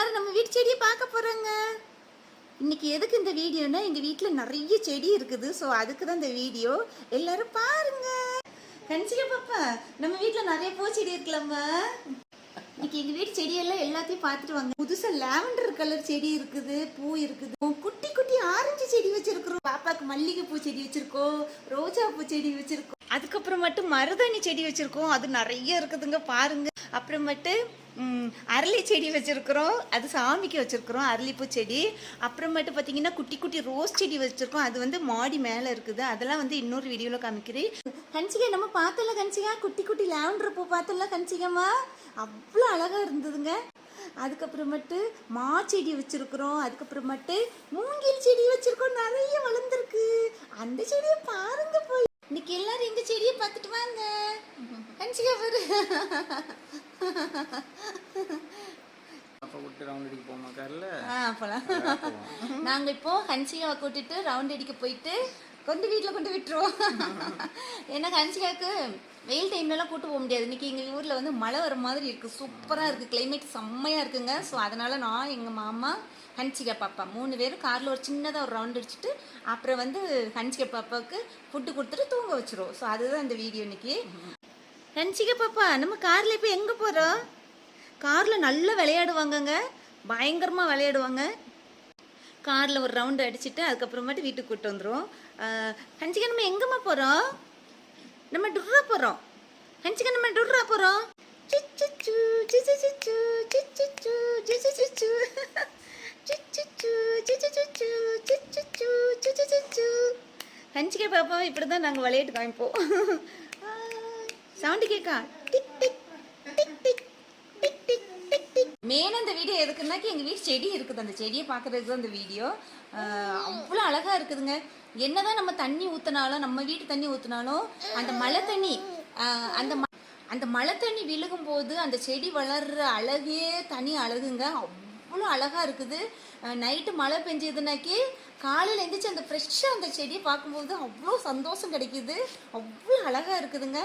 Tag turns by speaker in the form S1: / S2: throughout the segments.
S1: எல்லாரும் நம்ம வீட்டு செடியை பார்க்க போறாங்க. இன்னைக்கு எதுக்கு இந்த வீடியோனா, எங்க வீட்டுல நிறைய செடி இருக்குது. ஸோ அதுக்கு தான் இந்த வீடியோ. எல்லாரும் பாருங்க. கன்சிகா பாப்பா, நம்ம வீட்டுல நிறைய பூச்செடி இருக்கலாமா? இன்னைக்கு எங்க வீட்டு செடியெல்லாம் எல்லாத்தையும் பார்த்துட்டு வாங்க. புதுசா லாவெண்டர் கலர் செடி இருக்குது, பூ இருக்குது. குட்டி குட்டி ஆரஞ்சு செடி வச்சிருக்கிறோம். பாப்பாக்கு மல்லிகை பூ செடி வச்சிருக்கோம், ரோஜா பூ செடி வச்சிருக்கோம். அதுக்கப்புறம் மட்டும் மருதாணி செடி வச்சிருக்கோம், அது நிறைய இருக்குதுங்க பாருங்க. அப்புறமேட்டு அரளி செடி வச்சிருக்கிறோம், அது சாமிக்கு வச்சிருக்கிறோம், அரளிப்பூ செடி. அப்புறமேட்டு பார்த்தீங்கன்னா குட்டி குட்டி ரோஸ் செடி வச்சிருக்கோம், அது வந்து மாடி மேலே இருக்குது. அதெல்லாம் வந்து இன்னொரு வீடியோவில் காமிக்கிறேன். கன்சிகா நம்ம பார்த்தல, கன்சிகா குட்டி குட்டி லாவெண்டர் பூ பார்த்தல கன்சிகம்மா, அவ்வளோ அழகாக இருந்ததுங்க. அதுக்கப்புறமேட்டு மா செடி வச்சிருக்கிறோம், அதுக்கப்புறமேட்டு மூங்கில் செடி வச்சிருக்கோம், நிறைய வளர்ந்துருக்கு. அந்த செடியை பாருங்க போய். இன்னைக்கு எல்லாரும் எங்க செடியை பார்த்துட்டு வாங்க. கன்சிகா பாரு. நாங்க இப்போ ஹன்சிகாவை கூட்டிட்டு ரவுண்ட் அடிக்க போயிட்டு கொண்டு வீட்டில் கொண்டு விட்டுருவோம். ஏன்னா ஹன்சிகாவுக்கு வெயில் டைம்லலாம் கூட்டு போக முடியாது. இன்னைக்கு எங்கள் ஊரில் வந்து மழை வர மாதிரி இருக்குது, சூப்பராக இருக்குது, கிளைமேட் செம்மையாக இருக்குங்க. ஸோ அதனால் நான், எங்கள் மாமா, ஹன்சிகா பாப்பா 3 பேரும் காரில் ஒரு சின்னதாக ஒரு ரவுண்ட் அடிச்சுட்டு அப்புறம் வந்து ஹன்சிகா பாப்பாவுக்கு ஃபுட்டு கொடுத்துட்டு தூங்க வச்சுருவோம். ஸோ அதுதான் இந்த வீடியோ இன்னைக்கு. ஹன்சிகா பாப்பா, நம்ம காரில் இப்போ எங்கே போகிறோம்? காரில் நல்லா விளையாடுவாங்கங்க, பயங்கரமாக விளையாடுவாங்க. காரில் ஒரு ரவுண்டு அடிச்சுட்டு அதுக்கப்புறமேட்டு வீட்டுக்கு கூப்பிட்டு வந்துடும். ஹன்சிகா நம்ம எங்கேம்மா போகிறோம்? நம்ம டுர்ரா போகிறோம். ஹன்சிகா நம்ம டுர்ரா போகிறோம். ஹன்சிகா பாப்பாவை இப்படி தான் நாங்கள் விளையாட்டு காமிப்போம். சவுண்டு கேட்கா, tick tick tick tick tick tick tick tick. Main அந்த வீடியோ எதுக்குன்னாக்கி எங்கள் வீட்டு செடி இருக்குது, அந்த செடியை பார்க்குறதுக்கு தான் இந்த வீடியோ. அவ்வளோ அழகாக இருக்குதுங்க. என்னதான் நம்ம தண்ணி ஊற்றினாலும், நம்ம வீட்டு தண்ணி ஊற்றினாலும் அந்த மழை தண்ணி அந்த மழை தண்ணி விழுகும் போது அந்த செடி வளர்ற அழகே தனி அழகுங்க. அவ்வளோ அழகாக இருக்குது. நைட்டு மழை பெஞ்சதுனாக்கி காலையில் எழுந்திரிச்சு அந்த ஃப்ரெஷ்ஷாக அந்த செடியை பார்க்கும்போது அவ்வளோ சந்தோஷம் கிடைக்குது. அவ்வளோ அழகாக இருக்குதுங்க.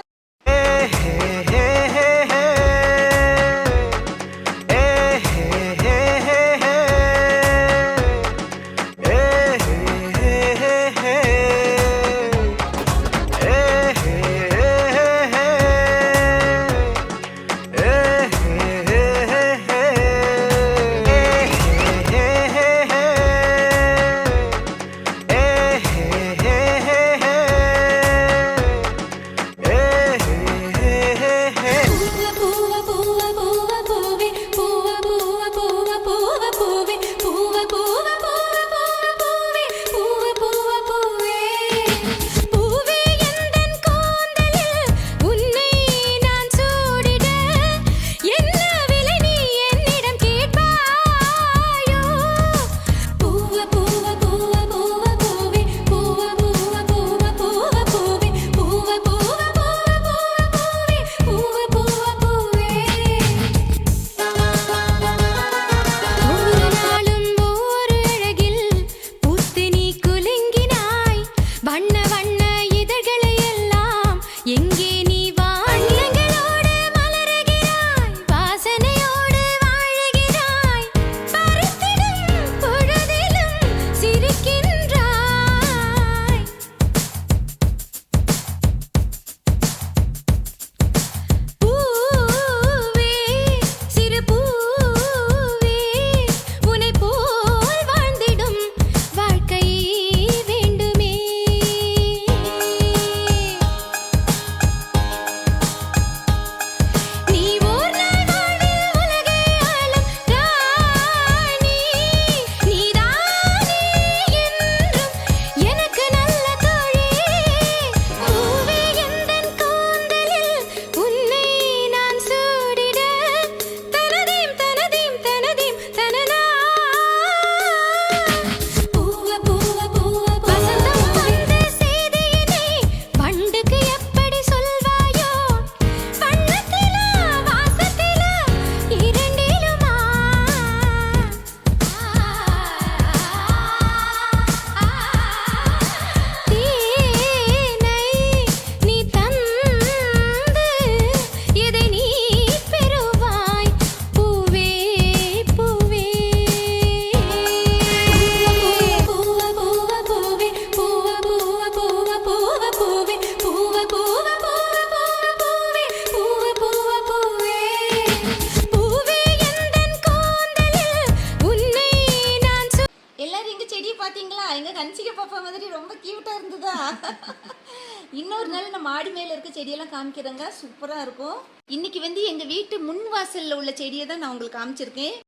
S1: இன்னொரு நாள் நம்ம மாடி மேல இருக்க செடியெல்லாம் காமிக்கிறேங்க, சூப்பரா இருக்கும். இன்னைக்கு வந்து எங்க வீட்டு முன் வாசல்ல உள்ள செடியை தான் நான் உங்களுக்கு காமிச்சிருக்கேன்.